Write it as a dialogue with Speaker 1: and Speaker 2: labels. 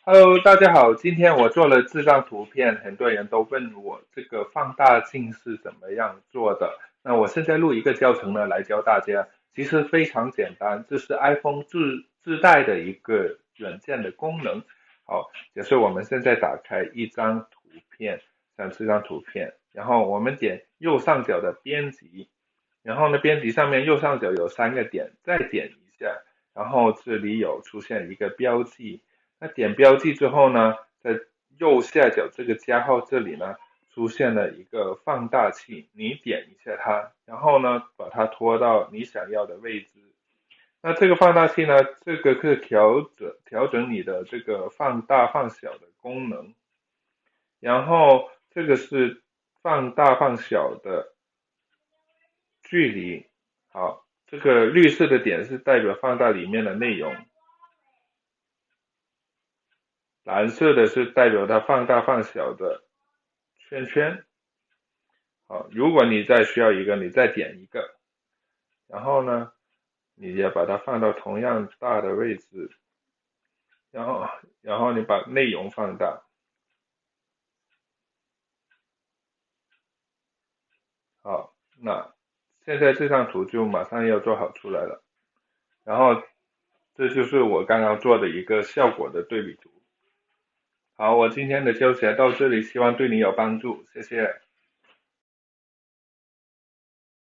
Speaker 1: Hello，大家好，今天我做了这张图片，很多人都问我这个放大镜是怎么样做的。那我现在录一个教程呢，来教大家，其实非常简单，这是 iPhone 自带的一个软件的功能。好，就是我们现在打开一张图片，像这张图片，然后我们点右上角的编辑，然后呢，编辑上面右上角有三个点，再点一下，然后这里有出现一个标记。那点标记之后呢，在右下角这个加号这里呢，出现了一个放大器，你点一下它，然后呢，把它拖到你想要的位置。那这个放大器呢，这个是调整你的这个放大放小的功能，然后这个是放大放小的距离。好，这个绿色的点是代表放大里面的内容，蓝色的是代表它放大放小的圈圈。好，如果你再需要一个，你再点一个，然后呢，你也把它放到同样大的位置，然后你把内容放大。好，那现在这张图就马上要做好出来了。然后这就是我刚刚做的一个效果的对比图。好，我今天的教学到这里，希望对你有帮助，谢谢。